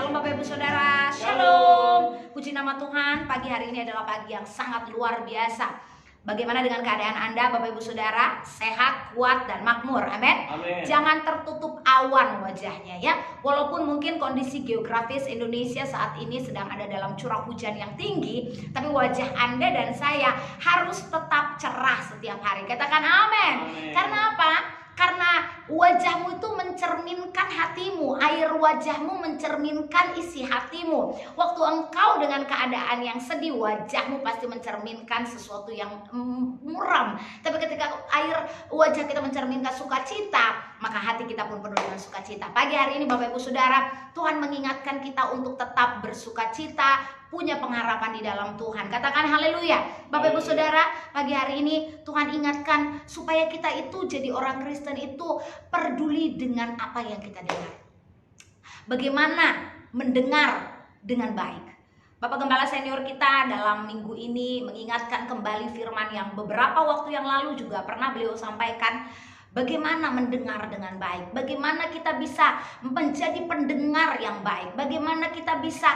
Shalom Bapak Ibu Saudara, Shalom. Puji nama Tuhan, pagi hari ini adalah pagi yang sangat luar biasa. Bagaimana dengan keadaan Anda Bapak Ibu Saudara? Sehat, kuat, dan makmur, amin. Jangan tertutup awan wajahnya ya. Walaupun mungkin kondisi geografis Indonesia saat ini sedang ada dalam curah hujan yang tinggi, tapi wajah Anda dan saya harus tetap cerah setiap hari. Katakan amin. Karena apa? Karena wajahmu itu mencerminkan hatimu, air wajahmu mencerminkan isi hatimu. Waktu engkau dengan keadaan yang sedih, wajahmu pasti mencerminkan sesuatu yang muram. Tapi ketika air wajah kita mencerminkan sukacita, maka hati kita pun penuh dengan sukacita. Pagi hari ini Bapak Ibu Saudara, Tuhan mengingatkan kita untuk tetap bersukacita, punya pengharapan di dalam Tuhan. Katakan haleluya. Bapak Ibu Saudara, pagi hari ini Tuhan ingatkan supaya kita itu jadi orang Kristen itu peduli dengan apa yang kita dengar. Bagaimana mendengar dengan baik. Bapak Gembala senior kita dalam minggu ini mengingatkan kembali firman yang beberapa waktu yang lalu juga pernah beliau sampaikan. Bagaimana mendengar dengan baik, bagaimana kita bisa menjadi pendengar yang baik, bagaimana kita bisa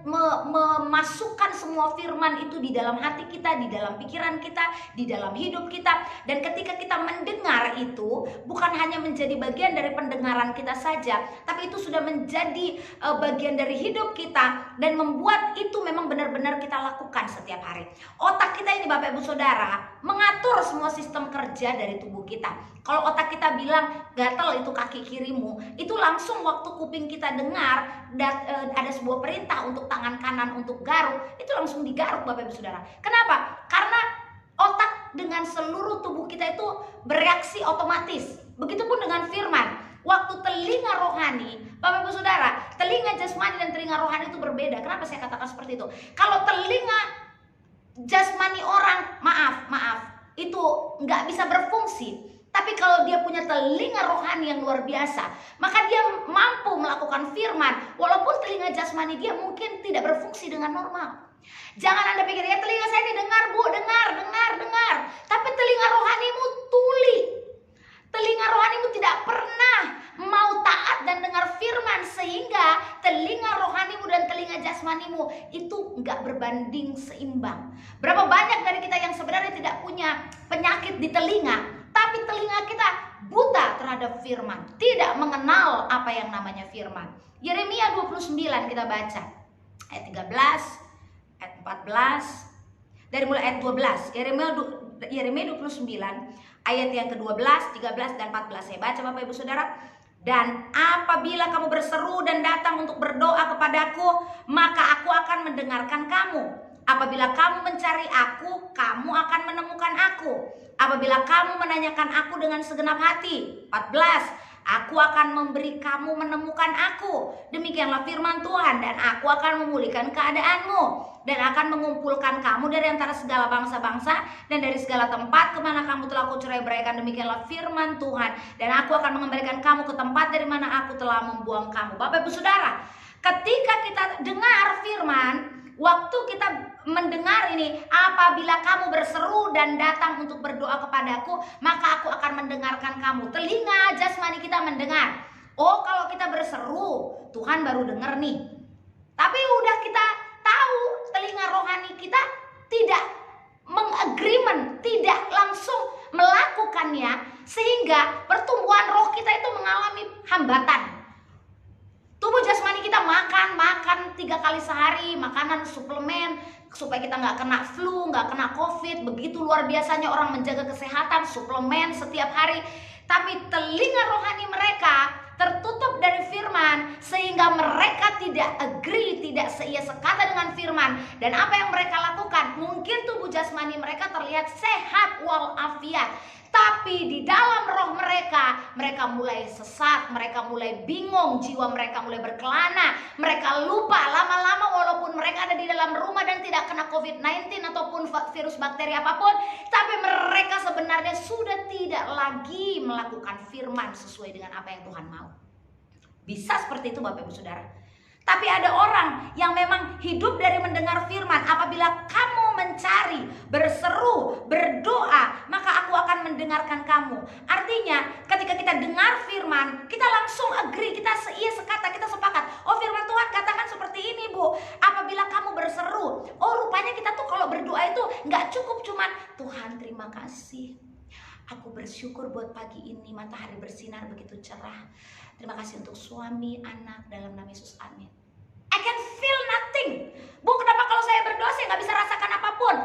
memasukkan semua firman itu di dalam hati kita, di dalam pikiran kita, di dalam hidup kita. Dan ketika kita mendengar itu bukan hanya menjadi bagian dari pendengaran kita saja, tapi itu sudah menjadi bagian dari hidup kita dan membuat itu memang benar-benar kita lakukan setiap hari. Otak kita ini Bapak Ibu Saudara mengatur semua sistem kerja dari tubuh kita. Kalau otak kita bilang gatel itu kaki kirimu, itu langsung waktu kuping kita dengar ada sebuah perintah untuk tangan kanan untuk garuk, itu langsung digaruk Bapak Ibu Saudara. Kenapa? Karena otak dengan seluruh tubuh kita itu bereaksi otomatis. Begitupun dengan firman. Waktu telinga rohani, Bapak Ibu Saudara, telinga jasmani dan telinga rohani itu berbeda. Kenapa saya katakan seperti itu? Kalau telinga jasmani orang, maaf, itu nggak bisa berfungsi. Tapi kalau dia punya telinga rohani yang luar biasa, maka dia mampu melakukan firman. Walaupun telinga jasmani dia mungkin tidak berfungsi dengan normal. Jangan Anda pikir, ya telinga saya didengar Bu, dengar. Tapi telinga rohanimu tuli. Telinga rohanimu tidak pernah mau taat dan dengar firman, sehingga telinga rohanimu dan telinga jasmanimu itu nggak berbanding seimbang. Berapa banyak dari kita yang sebenarnya tidak punya penyakit di telinga, tapi telinga kita buta terhadap firman, tidak mengenal apa yang namanya firman. Yeremia 29 kita baca ayat 13, ayat 14, dari mulai ayat 12. Yeremia 29 ayat yang ke-12, 13 dan 14. Saya baca Bapak Ibu Saudara. Dan apabila kamu berseru dan datang untuk berdoa kepadaku, maka aku akan mendengarkan kamu. Apabila kamu mencari aku, kamu akan menemukan aku. Apabila kamu menanyakan aku dengan segenap hati. 14. Aku akan memberi kamu menemukan aku. Demikianlah firman Tuhan. Dan aku akan memulihkan keadaanmu. Dan akan mengumpulkan kamu dari antara segala bangsa-bangsa dan dari segala tempat kemana kamu telah kucerai-beraikan. Demikianlah firman Tuhan. Dan aku akan mengembalikan kamu ke tempat dari mana aku telah membuang kamu. Bapak Ibu Saudara, ketika kita dengar firman, waktu kita mendengar ini, apabila kamu berseru dan datang untuk berdoa kepadaku, maka aku akan mendengarkan kamu. Telinga jasmani kita mendengar. Oh, kalau kita berseru, Tuhan baru dengar nih. Tapi udah kita tahu, telinga rohani kita tidak mengagreement, tidak langsung melakukannya, sehingga pertumbuhan roh kita itu mengalami hambatan. Tubuh jasmani kita makan 3 kali sehari, makanan suplemen supaya kita nggak kena flu, nggak kena covid. Begitu luar biasanya orang menjaga kesehatan, suplemen setiap hari. Tapi telinga rohani mereka tertutup dari firman, sehingga mereka tidak agree, tidak seia sekata dengan firman. Dan apa yang mereka lakukan? Mungkin tubuh jasmani mereka terlihat sehat walafiat, tapi di dalam roh mereka mulai sesat, mereka mulai bingung, jiwa mereka mulai berkelana, mereka lupa. Lama-lama walaupun mereka ada di dalam rumah dan tidak kena COVID-19 ataupun virus bakteri apapun, tapi mereka sebenarnya sudah tidak lagi melakukan firman sesuai dengan apa yang Tuhan mau. Bisa seperti itu Bapak Ibu Saudara. Tapi ada orang yang memang hidup dari mendengar firman. Apabila kamu mencari, berseru, berdoa, maka aku akan mendengarkan kamu. Artinya ketika kita dengar firman, kita langsung agree, kita seia sekata, kita sepakat. Oh, firman Tuhan terima kasih. Aku bersyukur buat pagi ini matahari bersinar begitu cerah. Terima kasih untuk suami, anak, dalam nama Yesus, amin. I can feel nothing. Bu, kenapa kalau saya berdoa saya nggak bisa rasakan apapun?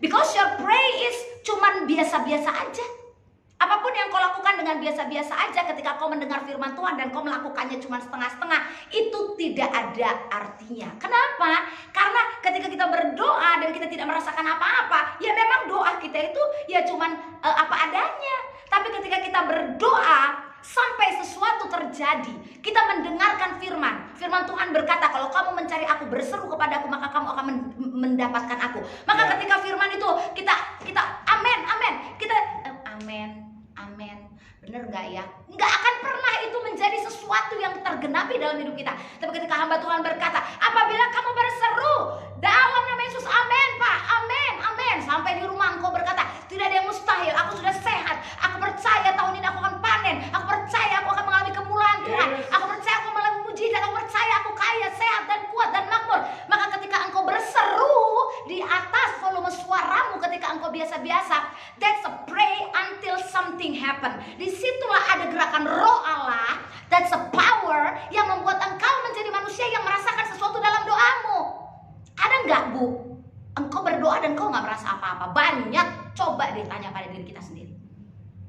Because your pray is cuman biasa-biasa aja. Apapun yang kau lakukan dengan biasa-biasa aja, ketika kau mendengar firman Tuhan dan kau melakukannya cuma setengah-setengah, itu tidak ada artinya. Kenapa? Karena ketika kita berdoa dan kita tidak merasakan apa-apa, ya memang doa kita itu ya cuma apa adanya. Tapi ketika kita berdoa sampai sesuatu terjadi, kita mendengarkan firman Tuhan berkata, kalau kamu mencari aku, berseru kepada aku, maka kamu akan mendapatkan aku. Maka ketika firman itu kita amen, kita amen. Bener gak ya? Nggak akan pernah itu menjadi sesuatu yang tergenapi dalam hidup kita. Tapi ketika hamba Tuhan berkata, apabila kamu berseru dalam nama Yesus, amen Pak, amen. Sampai di rumah engkau berkata, tidak ada yang mustahil, aku sudah sehat, aku percaya tahun ini aku akan panen, aku percaya aku akan mengalami kemuliaan Tuhan, aku percaya aku mengalami mujizat, aku percaya aku kaya, sehat dan kuat dan makmur. Maka ketika engkau berseru di atas volume suaramu, ketika engkau biasa-biasa, that's a pray until something happen. Disitulah ada gerakan roh Allah, that's a power yang membuat engkau menjadi manusia yang merasakan sesuatu dalam doamu. Ada nggak, Bu? Engkau berdoa dan kau nggak merasa apa-apa? Banyak. Coba deh tanya pada diri kita sendiri.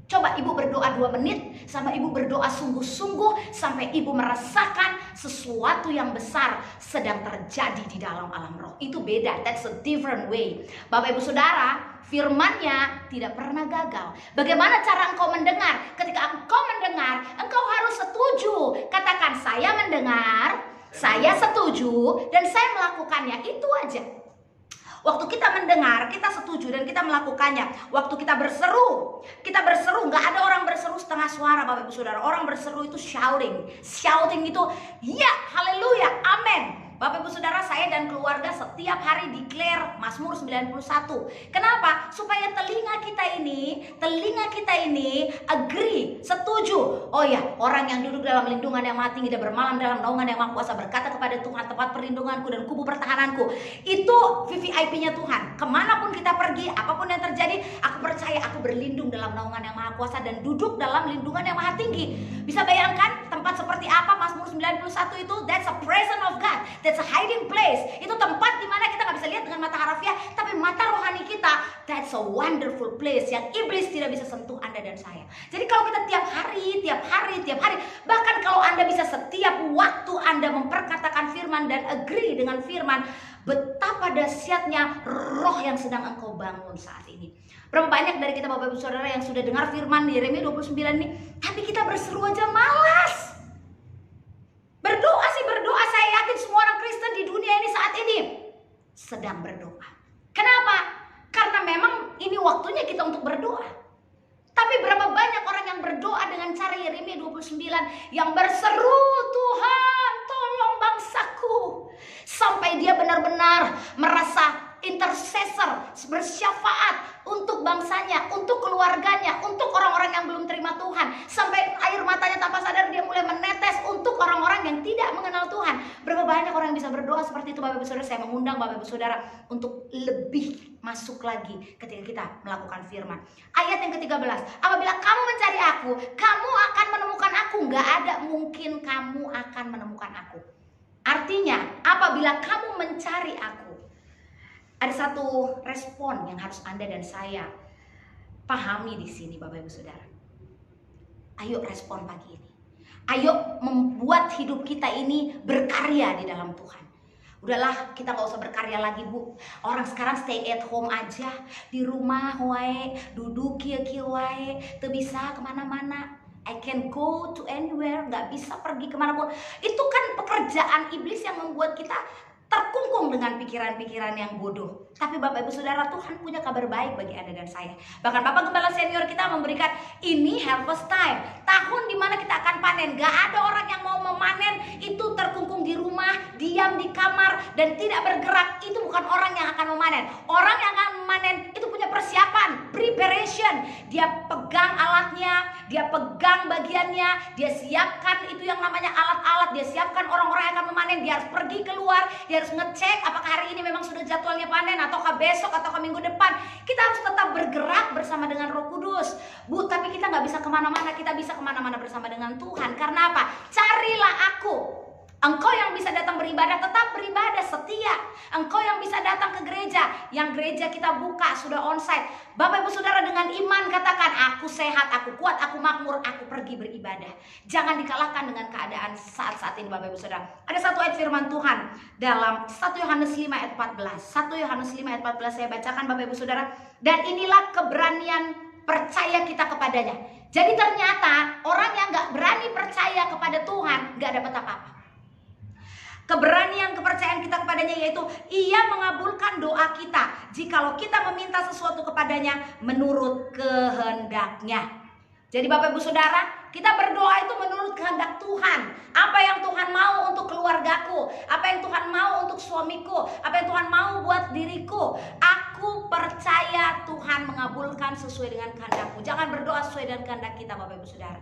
Coba ibu berdoa 2 menit, sama ibu berdoa sungguh-sungguh, sampai ibu merasakan sesuatu yang besar sedang terjadi di dalam alam roh. Itu beda, that's a different way. Bapak ibu saudara, firman-Nya tidak pernah gagal. Bagaimana cara engkau mendengar? Ketika engkau mendengar, engkau harus setuju. Katakan, saya mendengar, saya setuju, dan saya melakukannya. Itu aja. Waktu kita mendengar, kita setuju dan kita melakukannya. Waktu kita berseru, nggak ada orang berseru setengah suara, Bapak Ibu Saudara. Orang berseru itu shouting itu, ya, haleluya, amin. Bapak Ibu Saudara, saya dan keluarga setiap hari declare Mazmur 91. Kenapa? Supaya telinga kita ini agree, setuju. Oh ya, orang yang duduk dalam lindungan yang maha tinggi dan bermalam dalam naungan yang maha kuasa berkata kepada Tuhan, tempat perlindunganku dan kubu pertahananku. Itu VVIP-nya Tuhan. Kemanapun kita pergi, apapun yang terjadi, aku percaya aku berlindung dalam naungan yang maha kuasa dan duduk dalam lindungan yang maha tinggi. Bisa bayangkan tempat seperti apa Mazmur 91 itu? That's a presence of God. That's a hiding place. Itu tempat di mana kita nggak bisa lihat dengan mata harafiah, tapi mata rohani kita. That's a wonderful place yang iblis tidak bisa sentuh Anda dan saya. Jadi kalau kita tiap hari, bahkan kalau Anda bisa setiap waktu Anda memperkatakan firman dan agree dengan firman, betapa dahsyatnya roh yang sedang engkau bangun saat ini. Berapa banyak dari kita Bapak Ibu Saudara yang sudah dengar firman di Yeremia 29 nih, tapi kita berseru aja malas. Berdoa, saya yakin semua orang Kristen di dunia ini saat ini sedang berdoa. Kenapa? Karena memang ini waktunya kita untuk berdoa. Tapi berapa banyak orang yang berdoa dengan cara Yeremia 29 yang berseru, Tuhan tolong bangsaku, sampai dia benar-benar merasa intercessor, bersyafaat untuk bangsanya, untuk keluarganya, untuk orang-orang yang belum terima Tuhan, sampai air matanya tanpa sadar dia mulai menetes untuk orang-orang yang tidak mengenal Tuhan. Berapa banyak orang yang bisa berdoa seperti itu Bapak Ibu Saudara. Saya mengundang Bapak Ibu Saudara untuk lebih masuk lagi ketika kita melakukan firman. Ayat yang ke-13, apabila kamu mencari aku, kamu akan menemukan aku. Gak ada mungkin kamu akan menemukan aku. Artinya apabila kamu mencari aku, ada satu respon yang harus Anda dan saya pahami di sini Bapak Ibu Saudara. Ayo respon pagi ini. Ayo membuat hidup kita ini berkarya di dalam Tuhan. Udahlah, kita gak usah berkarya lagi, Bu. Orang sekarang stay at home aja, di rumah wae, duduk kia-kia wae, tuh bisa kemana-mana. I can go to anywhere, gak bisa pergi kemanapun. Itu kan pekerjaan iblis yang membuat kita terkungkung dengan pikiran-pikiran yang bodoh. Tapi Bapak Ibu Saudara, Tuhan punya kabar baik bagi Anda dan saya. Bahkan Bapak Gembala Senior kita memberikan ini harvest time, tahun dimana kita akan panen. Gak ada orang yang mau memanen itu terkungkung di rumah, diam di kamar dan tidak bergerak. Itu bukan orang yang akan memanen. Orang yang akan memanen itu punya persiapan, preparation. Dia pegang alatnya, dia pegang bagiannya, dia siapkan itu yang namanya alat-alat, dia siapkan orang-orang yang akan memanen, dia harus pergi keluar, dia harus ngecek apakah hari ini memang sudah jadwalnya panen, ataukah besok, ataukah minggu depan. Kita harus tetap bergerak bersama dengan Roh Kudus. Bu, tapi kita nggak bisa kemana-mana, kita bisa kemana-mana bersama dengan Tuhan. Karena apa? Carilah aku. Engkau yang bisa datang beribadah, tetap beribadah setia. Engkau yang bisa datang ke gereja, yang gereja kita buka sudah onsite. Bapak Ibu Saudara, dengan iman katakan, aku sehat, aku kuat, aku makmur, aku pergi beribadah. Jangan dikalahkan dengan keadaan saat-saat ini Bapak Ibu Saudara. Ada satu ayat firman Tuhan dalam 1 Yohanes 5 ayat 14. 1 Yohanes 5 ayat 14 saya bacakan Bapak Ibu Saudara. Dan inilah keberanian percaya kita kepadanya. Jadi ternyata orang yang gak berani percaya kepada Tuhan gak dapat apa-apa. Keberanian kepercayaan kita kepadanya yaitu Ia mengabulkan doa kita jikalau kita meminta sesuatu kepadanya menurut kehendaknya. Jadi Bapak Ibu Saudara, kita berdoa itu menurut kehendak Tuhan. Apa yang Tuhan mau untuk keluargaku, apa yang Tuhan mau untuk suamiku, apa yang Tuhan mau buat diriku. Aku percaya Tuhan mengabulkan sesuai dengan kehendakmu. Jangan berdoa sesuai dengan kehendak kita Bapak Ibu Saudara.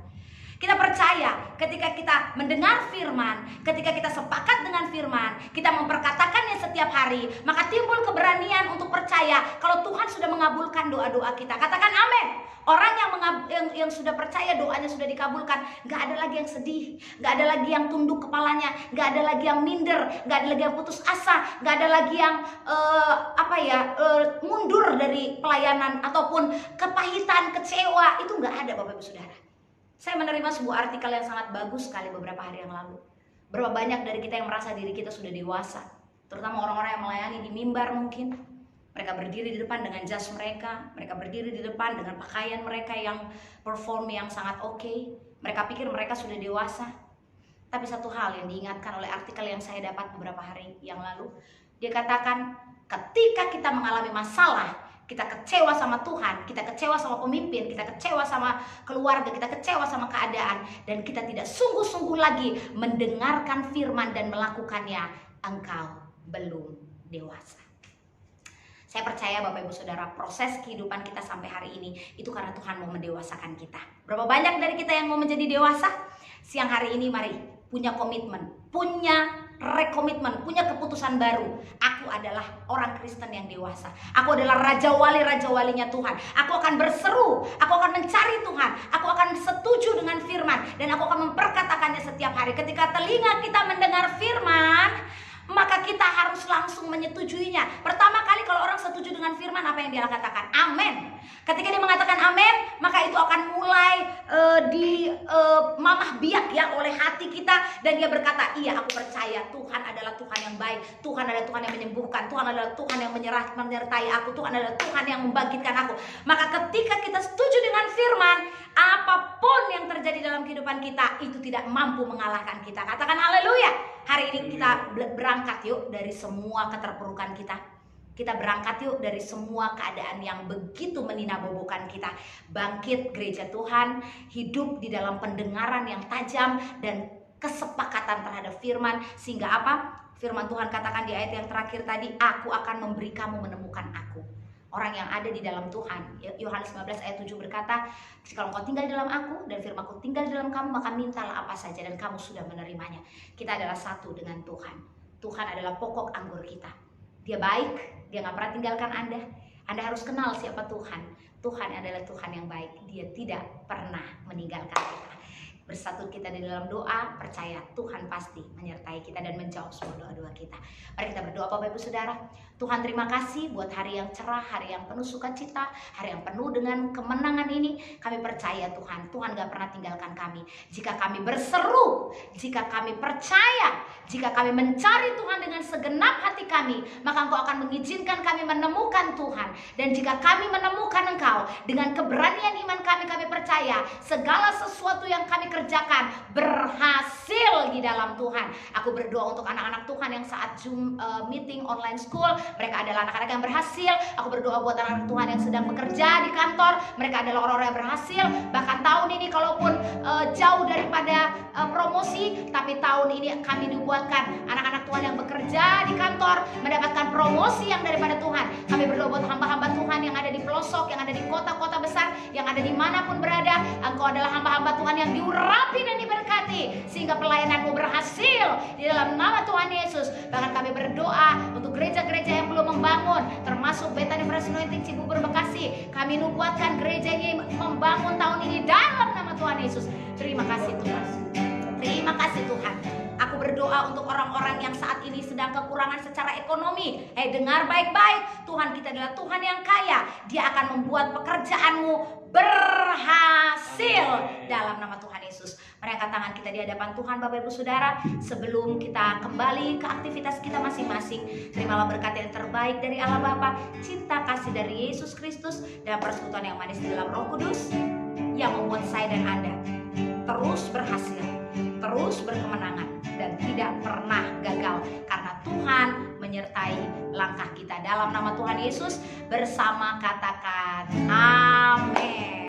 Kita percaya ketika kita mendengar firman, ketika kita sepakat dengan firman, kita memperkatakannya setiap hari, maka timbul keberanian untuk percaya kalau Tuhan sudah mengabulkan doa-doa kita. Katakan amin. Orang yang sudah percaya doanya sudah dikabulkan, gak ada lagi yang sedih, gak ada lagi yang tunduk kepalanya, gak ada lagi yang minder, gak ada lagi yang putus asa, gak ada lagi yang mundur dari pelayanan ataupun kepahitan, kecewa. Itu gak ada Bapak Ibu Saudara. Saya menerima sebuah artikel yang sangat bagus sekali beberapa hari yang lalu. Berapa banyak dari kita yang merasa diri kita sudah dewasa, terutama orang-orang yang melayani di mimbar mungkin. Mereka berdiri di depan dengan jas mereka berdiri di depan dengan pakaian mereka yang perform yang sangat oke. Mereka pikir mereka sudah dewasa. Tapi satu hal yang diingatkan oleh artikel yang saya dapat beberapa hari yang lalu, dia katakan ketika kita mengalami masalah, kita kecewa sama Tuhan, kita kecewa sama pemimpin, kita kecewa sama keluarga, kita kecewa sama keadaan, dan kita tidak sungguh-sungguh lagi mendengarkan firman dan melakukannya, engkau belum dewasa. Saya percaya Bapak Ibu Saudara, proses kehidupan kita sampai hari ini itu karena Tuhan mau mendewasakan kita. Berapa banyak dari kita yang mau menjadi dewasa? Siang hari ini mari punya komitmen, punya rekomitmen, punya keputusan baru. Aku adalah orang Kristen yang dewasa. Aku adalah raja walinya Tuhan. Aku akan berseru, aku akan mencari Tuhan, aku akan setuju dengan firman, dan aku akan memperkatakannya setiap hari. Ketika telinga kita mendengar firman, maka kita harus langsung menyetujuinya. Pertama kali kalau orang setuju dengan firman, apa yang dia katakan? Amin. Ketika dia mengatakan amin, maka itu akan mulai mamah biak ya oleh hati kita, dan dia berkata, iya aku percaya Tuhan adalah Tuhan yang baik, Tuhan adalah Tuhan yang menyembuhkan, Tuhan adalah Tuhan yang menyertai aku, Tuhan adalah Tuhan yang membangkitkan aku. Maka ketika kita setuju dengan firman, apapun yang terjadi dalam kehidupan kita itu tidak mampu mengalahkan kita. Katakan haleluya. Hari ini kita berangkat yuk dari semua keterpurukan kita. Kita berangkat yuk dari semua keadaan yang begitu meninabobokan kita. Bangkit gereja Tuhan, hidup di dalam pendengaran yang tajam dan kesepakatan terhadap firman. Sehingga apa? Firman Tuhan katakan di ayat yang terakhir tadi, aku akan memberi kamu menemukan aku. Orang yang ada di dalam Tuhan. Yohanes 15 ayat 7 berkata, kalau engkau tinggal di dalam aku dan firman-Ku tinggal di dalam kamu, maka mintalah apa saja dan kamu sudah menerimanya. Kita adalah satu dengan Tuhan. Tuhan adalah pokok anggur kita. Dia baik, dia gak pernah tinggalkan Anda. Anda harus kenal siapa Tuhan. Tuhan adalah Tuhan yang baik. Dia tidak pernah meninggalkan kita. Bersatu kita di dalam doa, percaya Tuhan pasti menyertai kita dan menjawab semua doa-doa kita. Mari kita berdoa Bapak Ibu Saudara. Tuhan terima kasih buat hari yang cerah, hari yang penuh sukacita, hari yang penuh dengan kemenangan ini. Kami percaya Tuhan, Tuhan gak pernah tinggalkan kami. Jika kami berseru, jika kami percaya, jika kami mencari Tuhan dengan segenap hati kami, maka Engkau akan mengizinkan kami menemukan Tuhan. Dan jika kami menemukan Engkau, dengan keberanian iman kami percaya segala sesuatu yang kami kerjakan berhasil di dalam Tuhan. Aku berdoa untuk anak-anak Tuhan yang saat Zoom meeting online school, mereka adalah anak-anak yang berhasil. Aku berdoa buat anak-anak Tuhan yang sedang bekerja di kantor, mereka adalah orang-orang yang berhasil. Bahkan tahun ini kalaupun jauh daripada promosi, tapi tahun ini kami dibuatkan anak-anak Tuhan Tuhan yang bekerja di kantor mendapatkan promosi yang daripada Tuhan. Kami berdoa buat hamba-hamba Tuhan yang ada di pelosok, yang ada di kota-kota besar, yang ada dimanapun berada. Engkau adalah hamba-hamba Tuhan yang diurapi dan diberkati, sehingga pelayananmu berhasil di dalam nama Tuhan Yesus. Bahkan kami berdoa untuk gereja-gereja yang belum membangun, termasuk Bethany Fresh Anointing Cibubur Bekasi. Kami nubuatkan gereja ini membangun tahun ini dalam nama Tuhan Yesus. Terima kasih Tuhan. Terima kasih Tuhan. Aku berdoa untuk orang-orang yang saat ini sedang kekurangan secara ekonomi. Dengar baik-baik. Tuhan kita adalah Tuhan yang kaya. Dia akan membuat pekerjaanmu berhasil dalam nama Tuhan Yesus. Mari angkat tangan kita di hadapan Tuhan, Bapak Ibu Saudara. Sebelum kita kembali ke aktivitas kita masing-masing, terimalah berkat yang terbaik dari Allah Bapa, cinta kasih dari Yesus Kristus, dan persekutuan yang manis di dalam Roh Kudus yang membuat saya dan Anda terus berhasil, terus berkemenangan, dan tidak pernah gagal, karena Tuhan menyertai langkah kita. Dalam nama Tuhan Yesus bersama katakan amin.